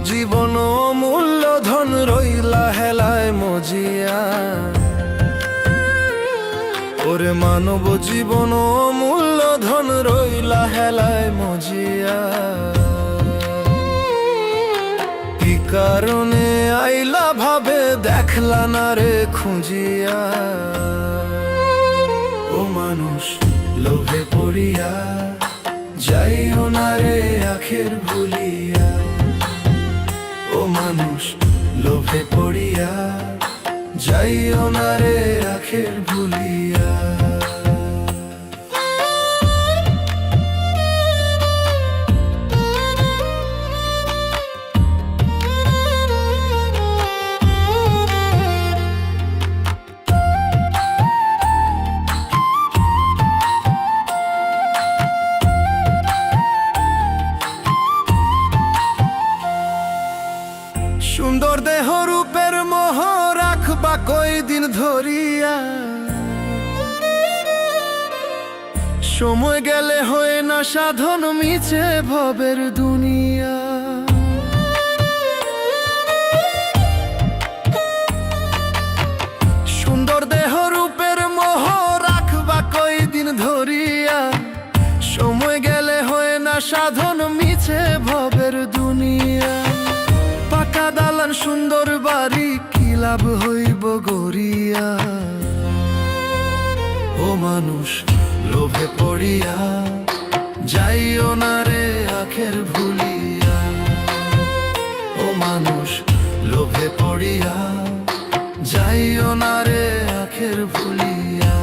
জীবন অমূল্য ধন রইলা হেলায় মজিয়া। ওরে মানব জীবন অমূল্য ধন রইলা হেলায় মজিয়া। কি কারণে আইলা ভাবে দেখলা না রে খুঁজিয়া। ও মানুষ লোভে পড়িয়া যাইও না রে আখের ভুলিয়া। ও মানুষ লোভে পড়িয়া যাইও না রে আখের ভুলিয়া। সুন্দর দেহ রূপের মোহ রাখবা কয়দিন ধরিয়া। সময় গেলে হয় না সাধন মিছে ভবের দুনিয়া। সুন্দর দেহ রূপের মোহ রাখবা কয়দিন ধরিয়া। সময় গেলে হয় না সাধন মিছে ভবের দুনিয়া। পাকা দালান সুন্দর বাড়ি কি লাভ হইব গড়িয়া। ও মানুষ লোভে পড়িয়া যাইও না রে আখের ভুলিয়া। ও মানুষ লোভে পড়িয়া যাইও না রে আখের ভুলিয়া।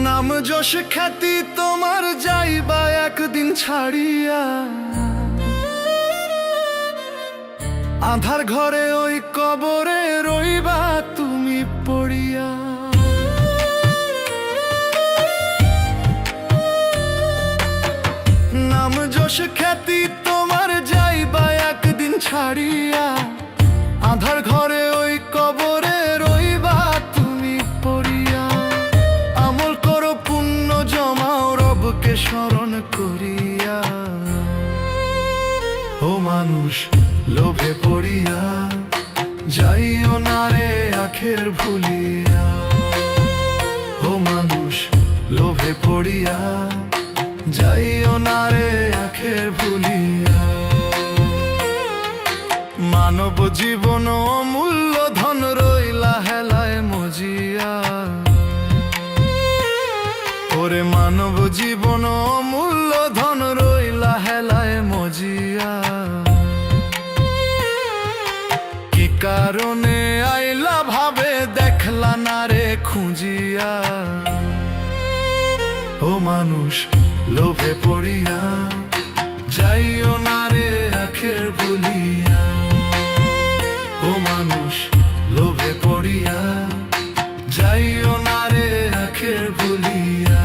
নাম যশ খ্যাতি তোমার যাইবা একদিন ছাড়িয়া। আধার ঘরে ওই কবরে রইবা তুমি পড়িয়া। নাম যশ খ্যাতি তোমার যাইবা একদিন ছাড়িয়া। আধার ঘরে ওই কবরে রইবা তুমি পড়িয়া। আমল করো পুণ্য জমাও রবকে স্মরণ করিয়া। ও মানুষ লোভে পড়িয়া যাইও না রে আখের ভুলিয়া। ও মানুষ লোভে পড়িয়া যাইও না রে আখের ভুলিয়া। মানব জীবন অমূল্য ধন রইলা হেলায় মজিয়া। ওরে মানব জীবন অমূল্য ধন রইলা হেলায় মজিয়া। কি কারণে আইলা ভাবে দেখলা না রে খুঁজিয়া। ও মানুষ লোভে পড়িয়া যাইও না রে আখের ভুলিয়া। ও মানুষ লোভে পড়িয়া যাইও না রে আখের ভুলিয়া।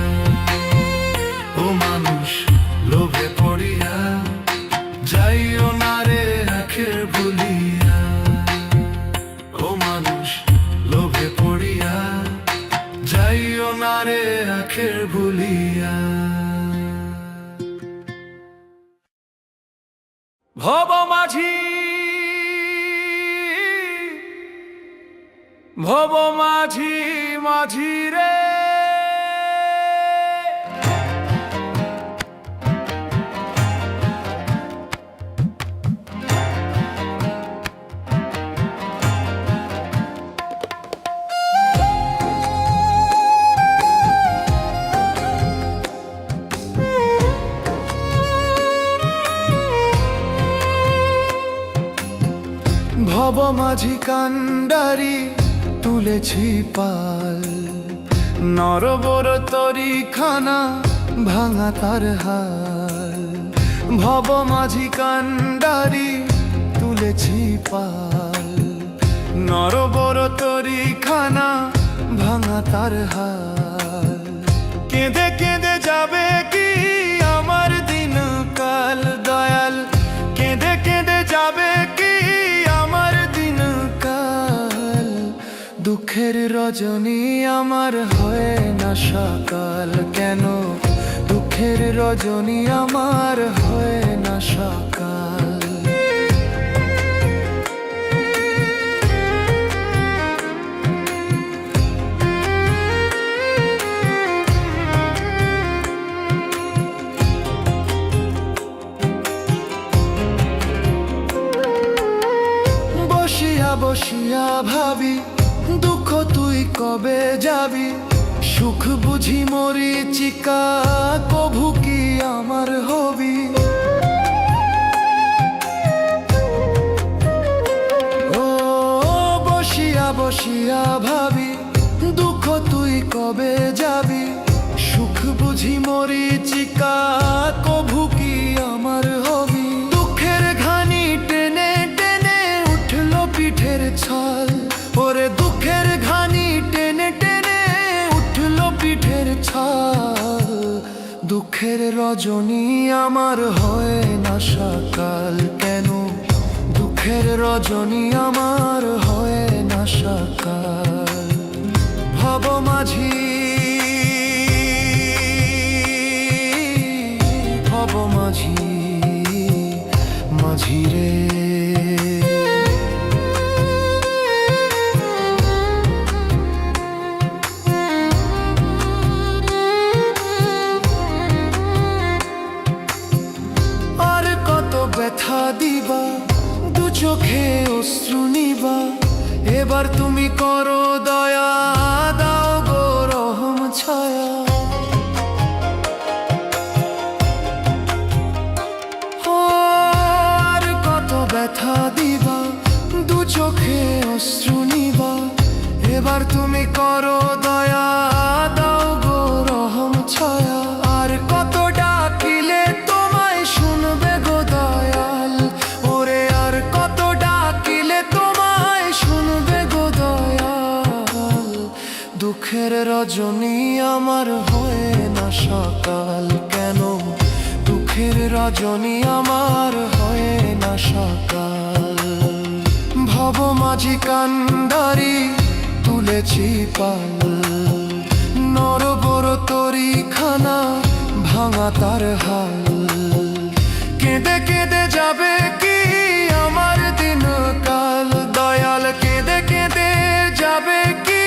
ও মানুষ লোভে পড়িয়া যাইও না রে আখের ভুলিয়া। ও মানুষ লোভে পড়িয়া যাইও না রে আখের ভুলিয়া। ভব মাঝি ভব মাঝি মাঝি রে। ভব মাঝি কান্ডারি তুলেছি পাল। নরবর তরি খানা ভাঙা তার হাল। ভব মাঝি কান্ডারি তুলেছি পাল। নরবর তরি খানা ভাঙা তার হাল। কেঁদে কেঁদে যাবে কি আমার দিন কাল দয়াল, কেঁদে কেঁদে যাবে কি আমার দিন কাল। দুঃখের রজনী আমার হয় না সকাল, কেন দুঃখের রজনী আমার হয় না সকাল। বসিয়া বসিয়া ভাবি দুঃখ তুই কবে যাবি, সুখ বুঝি মরিচিকা কভু কি আমার হবি। ও বসিয়া বসিয়া ভাবি দুঃখ তুই কবে যাবি, সুখ বুঝি মরিচিকা কভু কি আমার হবি। দুঃখের ঘানি টেনে টেনে উঠল পিঠের ছাল, ওরে দুঃখের ঘানি টেনে টেনে উঠল পিঠের ছাল। দুঃখের রজনী আমার হয় না সকাল, কেন দুঃখের রজনী আমার হয় না সকাল। ভব মাঝি ভব মাঝি মাঝি রে, আর কত ব্যথা দিবা দু চোখে অশ্রু নিবা, এবার তুমি করো দয়া দাও গো রহম ছায়া। আর কত ব্যথা দিবা দু চোখে অশ্রু নিবা, এবার তুমি করো দয়া দাও গো রহম ছায়া। আর কত ডাকিলে তোমায় শুনবে গো দয়াল, ওরে আর কত ডাকিলে তোমায় শুনবে গো দয়াল। দুঃখের রজনী আমার হয় না সকাল, কেন দুঃখের রজনী আমার হয় না সকাল। ভব মাঝি কান্ডারি তুলেছি পাল, নরবর তরি খানা ভাঙা তার হাল। কেঁদে কেঁদে যাবে কি আমার দিন কাল দয়াল, কেঁদে কেঁদে যাবে কি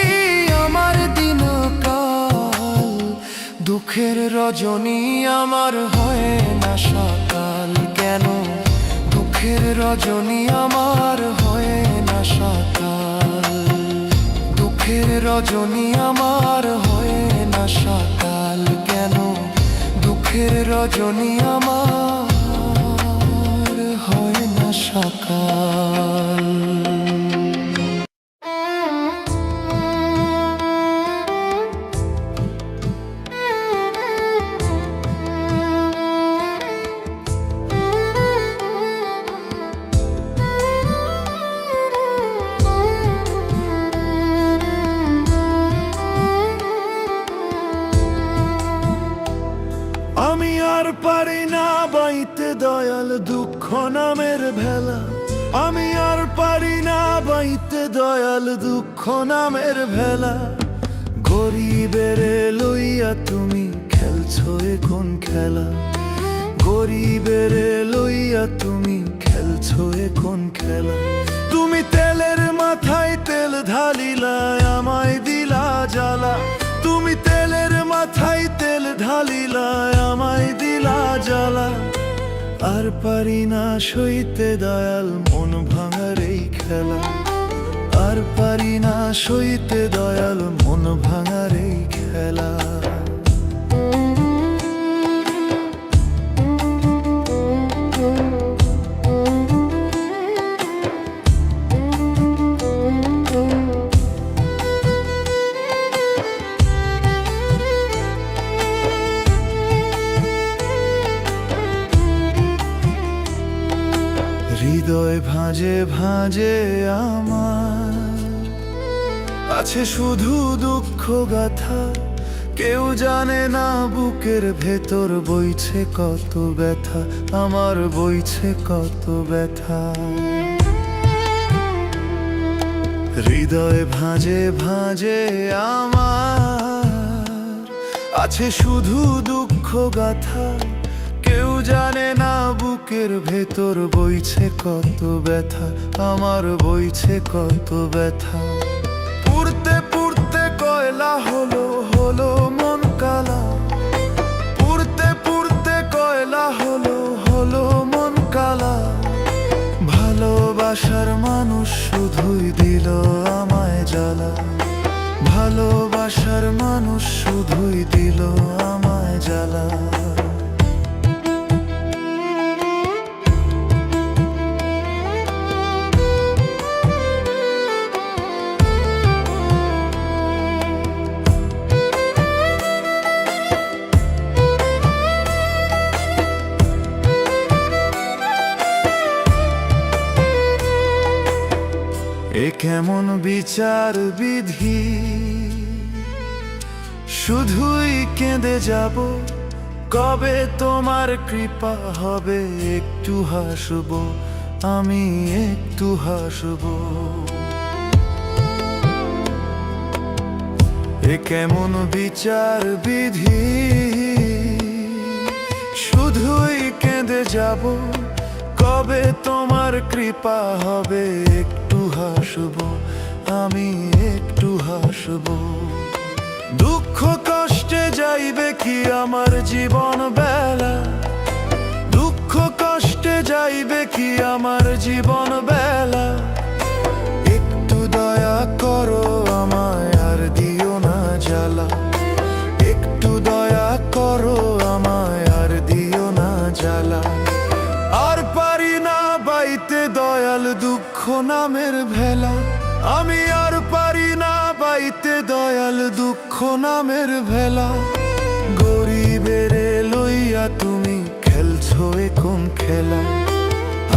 আমার দিন কাল। দুঃখের রজনী আমার হয় না সকাল, কেন দুঃখের রজনী আমার হয় না সকাল। দুঃখের রজনী আমার হয় না সকাল, কেন দুঃখের রজনী আমার হয় না সকাল। আমি আর পারি না বাইতে দয়াল দুঃখ নামের ভেলা, আমি আর পারি না বাইতে দয়াল দুঃখ নামের ভেলা। গরিবের লইয়া তুমি খেলছো এখন খেলা, গরিবের লইয়া তুমি খেলছো এখন খেলা। তুমি তেলের মাথায় তেল ঢালিলা আমায় দিলা জ্বালা, তুমি তেলের মাথায় তেল ঢালিলা আমায় দিলা জ্বালা। আর পারি না সইতে দয়াল মন ভাঙার এই খেলা, আর পারি না সইতে দয়াল মন ভাঙার এই খেলা। হৃদয় ভাঁজে ভাঁজে আমার আছে শুধু দুঃখ গাথা, কেউ জানে না বুকের ভেতর বইছে কত ব্যথা, আমার বইছে কত ব্যথা। হৃদয় ভাঁজে ভাঁজে আমার আছে শুধু দুঃখ গাথা। কেউ জানে না বুকের ভেতর বইছে কত ব্যথা, আমার বইছে কত ব্যথা। পুড়তে পুড়তে কয়লা হলো হলো মন কালা, পুড়তে পুড়তে কয়লা হলো হলো মন কালা। ভালোবাসার মানুষ শুধুই দিল আমায় জ্বালা, ভালোবাসার মানুষ শুধুই দিল আমায় জ্বালা। এ কেমন বিচার বিধি, শুধুই কেঁদে যাব। কবে তোমার কৃপা হবে, একটু হাসব, আমি একটু হাসব। এ কেমন বিচার বিধি, শুধুই কেঁদে যাব। কবে তোমার কৃপা হবে, একটু হাসব, আমি একটু হাসব। দুঃখ কষ্টে যাইবে কি আমার জীবন বেলা, দুঃখ কষ্টে যাইবে কি আমার জীবন বেলা। একটু দয়া করো আমায় আর দিও না জ্বালা, একটু দয়া করো আমায় আর দিও না জ্বালা। আর পারি না বাইতে দয়াল দুঃখ নামের ভেলা, আমি আর পারি না বাইতে দয়াল দুঃখ নামের ভেলা। গরিবেরে লইয়া তুমি খেলছো এ কোন খেলা,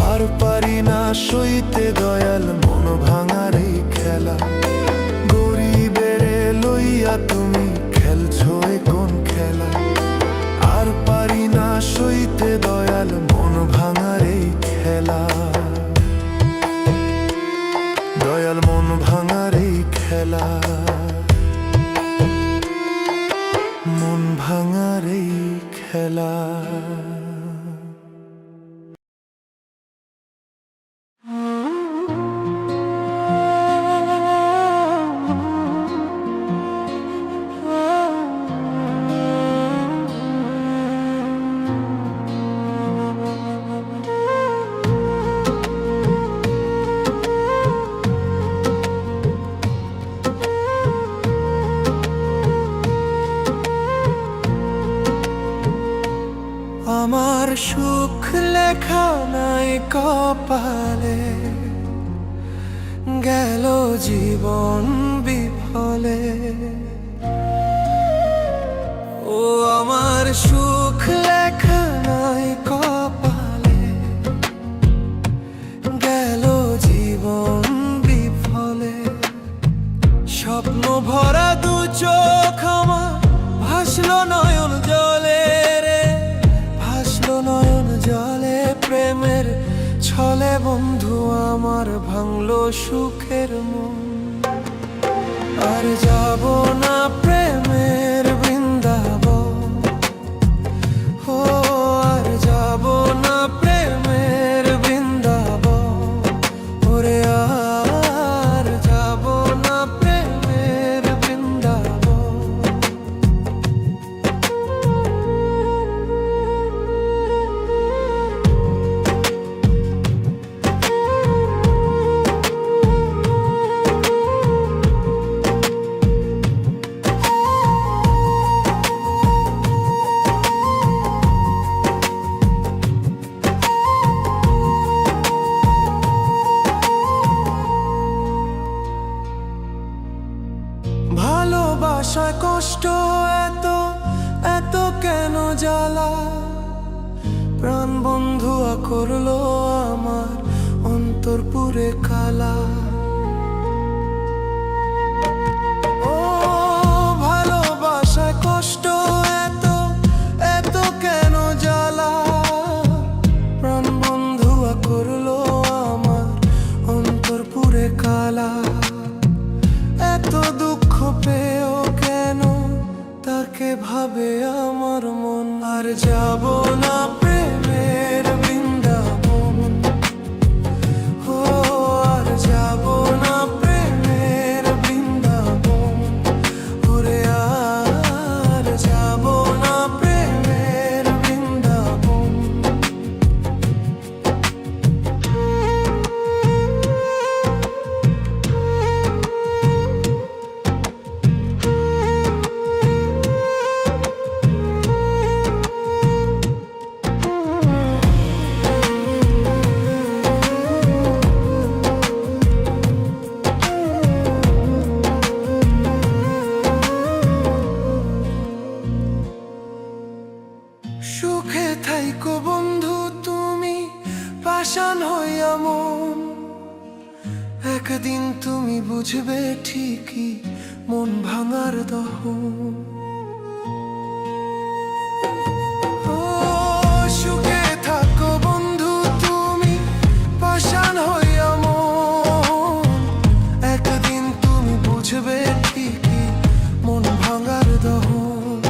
আর পারি না সইতে দয়াল মন ভাঙার এই খেলা। গরিবেরে লইয়া তুমি খেলছো এ কোন খেলা, আর পারি না সইতে দয়াল মন ভাঙার এই খেলা। দয়াল মন ভাঙার এই খেলা, মন ভাঙার এই খেলা। আমার সুখ লেখা নাই কপালে, গেল জীবন বিফলে। ও আমার সুখ লেখা নাই কপালে, গেল জীবন বিফলে। স্বপ্ন ভরা দু চোখ আমার ভাসলো নয়ন জলে রে, ভাসলো নয়ন জলে। প্রেমের ছলে বন্ধু আমার ভাঙলো সুখের মন। আর যাব না প্রেমের বৃন্দাবন, ও আর যাব না প্রেমের বৃন্দাবন। ওরে আর যাব না প্রেমের বৃন্দাবন। ভালোবাসায় কষ্ট এত এত কেন জ্বালা, প্রাণ বন্ধু করলো আমার অন্তর পুরে কালা। ও ভালোবাসায় একদিন তুমি বুঝবে ঠিকই মন ভাঙার দহন। ও সুখে থাকো বন্ধু তুমি পাষাণ হইয়া মন, একদিন তুমি বুঝবে ঠিকই মন ভাঙার দহন।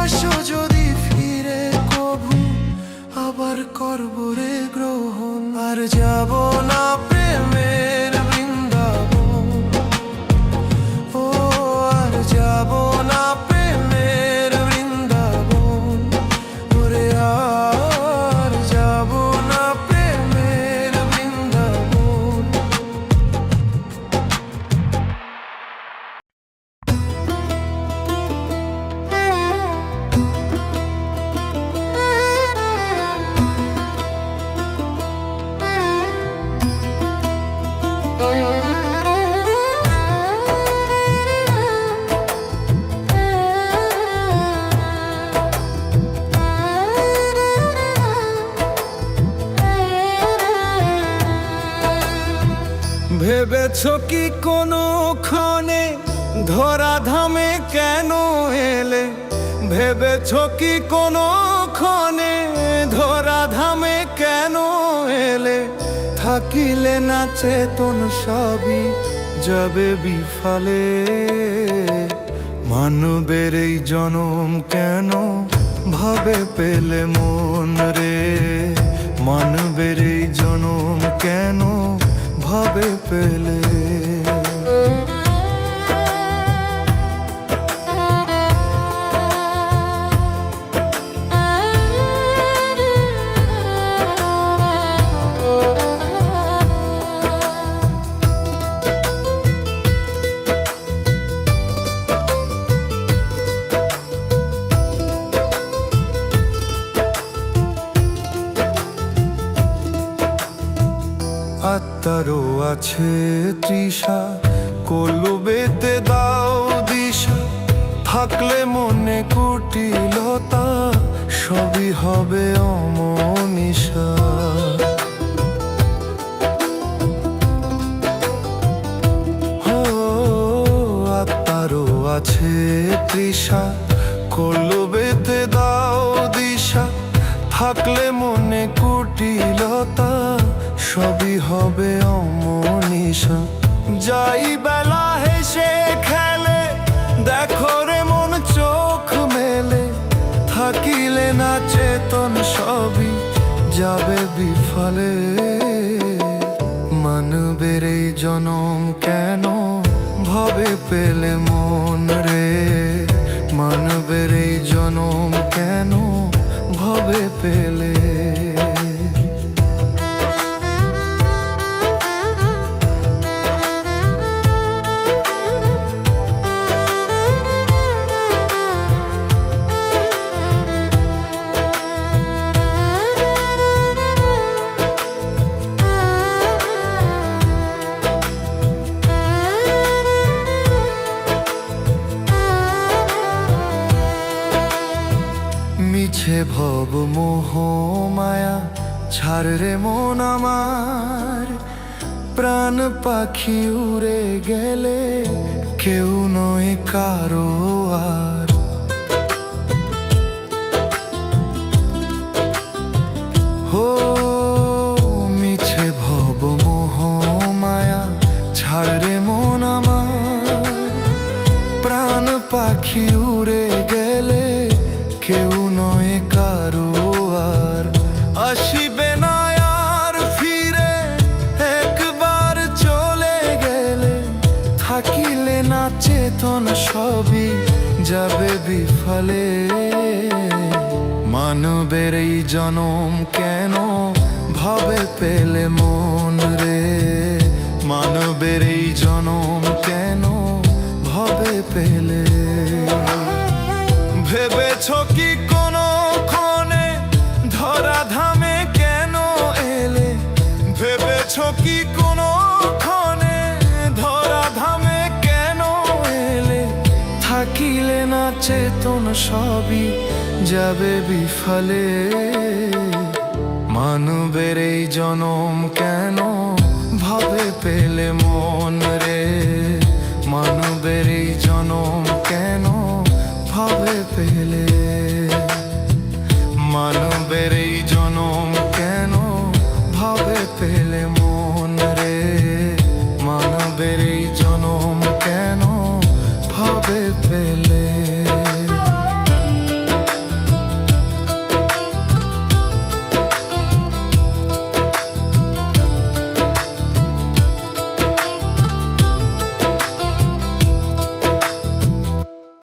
আসো যদি ফিরে কভু আবার করব রে গ্রহণ, আর যাব না প্রেমের বৃন্দাবন। ও আর যাব না প্রেমের বৃন্দাবন, ওরে আর যাব না প্রেমের বৃন্দাবন। ভেবেছ কি কোনো ক্ষণে ধরাধামে কেন এলে? ভেবেছ কি কোনো ক্ষণে ধরাধামে কেন এলে? থাকিলে না চেতন সবই যাবে বিফলে। মানবের এই জনম কেন ভাবে পেলে মন রে? মানবের এই জনম কেন ভাবে পেলে? আত্মারও আছে তৃষা, কলবেতে দাও দিশা। থাকলে মনে কুটিলতা, সবই হবে অমনিশা। ও আত্মারও আছে তৃষা, কলবেতে দাও দিশা। থাকলে মনে কুটিলতা, সবই হবে অমনিশা। যাই বেলা হেসে খেলে, দেখো রে মন চোখ মেলে। থাকিলে না চেতন সবই যাবে বিফলে। মানবের এই জনম কেন ভাবে পেলে মন রে? মানবের এই জনম কেন ভাবে পেলে? মিছে ভব মোহ মায়া ছাড় রে মন আমার। প্রাণ পাখি উড়ে গেলে কেউ নয় কারো আর। হো মিছে ভব মোহ মায়া ছাড় রে মন আমার। প্রাণ পাখি উড়ে গেলে কেউ নয় কারো আর। আসিবে না আর ফিরে, একবার চলে গেলে। থাকিলে না চেতন সবই যাবে বিফলে। মানবের এই জনম কেন ভাবে পেলে মন রে? মানবের এই জনম কেন ভাবে পেলে? ভেবেছ কি কোনো ক্ষণে ধরাধামে কেন এলে? ভেবেছ কি কোনো ক্ষণে ধরাধামে কেন এলে? থাকিলে না চেতন সবই যাবে বিফলে। মানবের এই জনম কেন ভাবে পেলে মন রে, মানবের এই জনম কেন ভাবে পেলে, মানবের এই